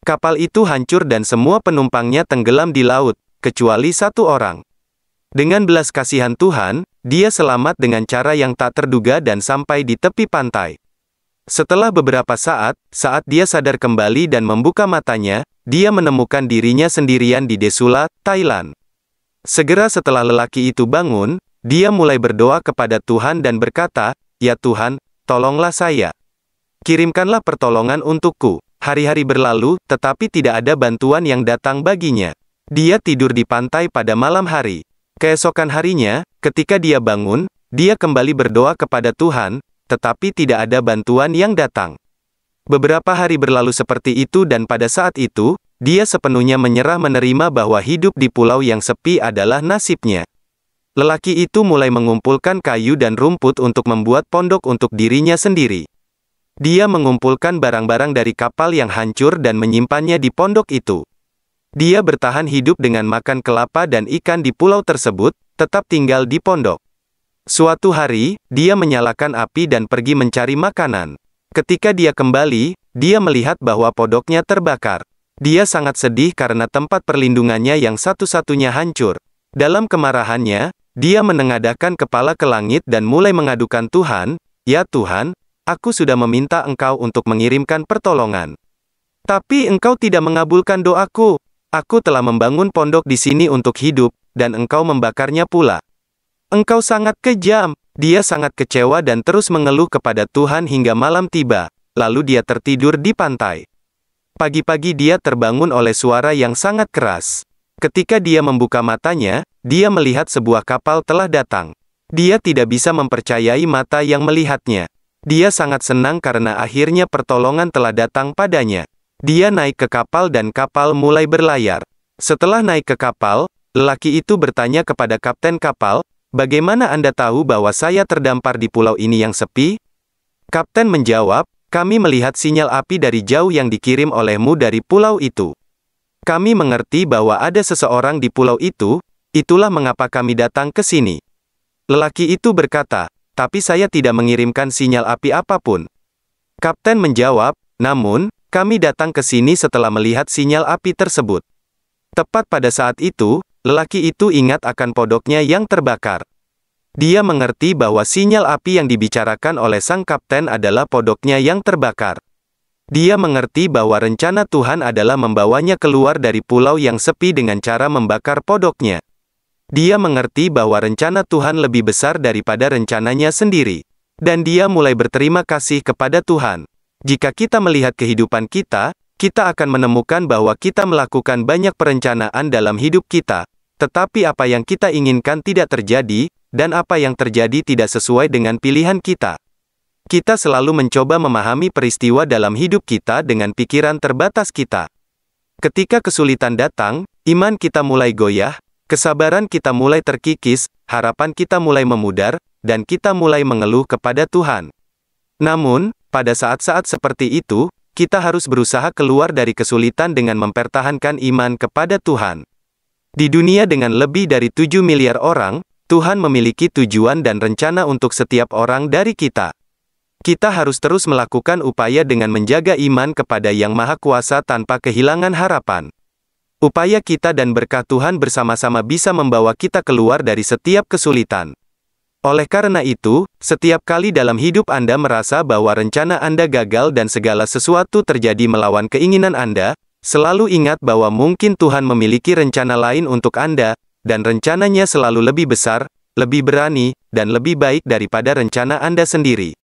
Kapal itu hancur dan semua penumpangnya tenggelam di laut, kecuali satu orang. Dengan belas kasihan Tuhan, dia selamat dengan cara yang tak terduga dan sampai di tepi pantai. Setelah beberapa saat dia sadar kembali dan membuka matanya, dia menemukan dirinya sendirian di Desula, Thailand. Segera setelah lelaki itu bangun, dia mulai berdoa kepada Tuhan dan berkata, "Ya Tuhan, tolonglah saya. Kirimkanlah pertolongan untukku." Hari-hari berlalu, tetapi tidak ada bantuan yang datang baginya. Dia tidur di pantai pada malam hari. Keesokan harinya, ketika dia bangun, dia kembali berdoa kepada Tuhan, tetapi tidak ada bantuan yang datang. Beberapa hari berlalu seperti itu dan pada saat itu, dia sepenuhnya menyerah menerima bahwa hidup di pulau yang sepi adalah nasibnya. Lelaki itu mulai mengumpulkan kayu dan rumput untuk membuat pondok untuk dirinya sendiri. Dia mengumpulkan barang-barang dari kapal yang hancur dan menyimpannya di pondok itu. Dia bertahan hidup dengan makan kelapa dan ikan di pulau tersebut, tetap tinggal di pondok. Suatu hari, dia menyalakan api dan pergi mencari makanan. Ketika dia kembali, dia melihat bahwa pondoknya terbakar. Dia sangat sedih karena tempat perlindungannya yang satu-satunya hancur. Dalam kemarahannya, dia menengadahkan kepala ke langit dan mulai mengadukan Tuhan, "Ya Tuhan, aku sudah meminta Engkau untuk mengirimkan pertolongan. Tapi Engkau tidak mengabulkan doaku. Aku telah membangun pondok di sini untuk hidup, dan Engkau membakarnya pula. Engkau sangat kejam." Dia sangat kecewa dan terus mengeluh kepada Tuhan hingga malam tiba, lalu dia tertidur di pantai. Pagi-pagi dia terbangun oleh suara yang sangat keras. Ketika dia membuka matanya, dia melihat sebuah kapal telah datang. Dia tidak bisa mempercayai mata yang melihatnya. Dia sangat senang karena akhirnya pertolongan telah datang padanya. Dia naik ke kapal dan kapal mulai berlayar. Setelah naik ke kapal, lelaki itu bertanya kepada kapten kapal, "Bagaimana Anda tahu bahwa saya terdampar di pulau ini yang sepi?" Kapten menjawab, "Kami melihat sinyal api dari jauh yang dikirim olehmu dari pulau itu. Kami mengerti bahwa ada seseorang di pulau itu, itulah mengapa kami datang ke sini." Lelaki itu berkata, "Tapi saya tidak mengirimkan sinyal api apapun." Kapten menjawab, "Namun, kami datang ke sini setelah melihat sinyal api tersebut." Tepat pada saat itu, lelaki itu ingat akan pondoknya yang terbakar. Dia mengerti bahwa sinyal api yang dibicarakan oleh sang kapten adalah pondoknya yang terbakar. Dia mengerti bahwa rencana Tuhan adalah membawanya keluar dari pulau yang sepi dengan cara membakar pondoknya. Dia mengerti bahwa rencana Tuhan lebih besar daripada rencananya sendiri. Dan dia mulai berterima kasih kepada Tuhan. Jika kita melihat kehidupan kita, kita akan menemukan bahwa kita melakukan banyak perencanaan dalam hidup kita. Tetapi apa yang kita inginkan tidak terjadi, dan apa yang terjadi tidak sesuai dengan pilihan kita. Kita selalu mencoba memahami peristiwa dalam hidup kita dengan pikiran terbatas kita. Ketika kesulitan datang, iman kita mulai goyah, kesabaran kita mulai terkikis, harapan kita mulai memudar, dan kita mulai mengeluh kepada Tuhan. Namun, pada saat-saat seperti itu, kita harus berusaha keluar dari kesulitan dengan mempertahankan iman kepada Tuhan. Di dunia dengan lebih dari 7 miliar orang, Tuhan memiliki tujuan dan rencana untuk setiap orang dari kita. Kita harus terus melakukan upaya dengan menjaga iman kepada Yang Maha Kuasa tanpa kehilangan harapan. Upaya kita dan berkah Tuhan bersama-sama bisa membawa kita keluar dari setiap kesulitan. Oleh karena itu, setiap kali dalam hidup Anda merasa bahwa rencana Anda gagal dan segala sesuatu terjadi melawan keinginan Anda, selalu ingat bahwa mungkin Tuhan memiliki rencana lain untuk Anda, dan rencananya selalu lebih besar, lebih berani, dan lebih baik daripada rencana Anda sendiri.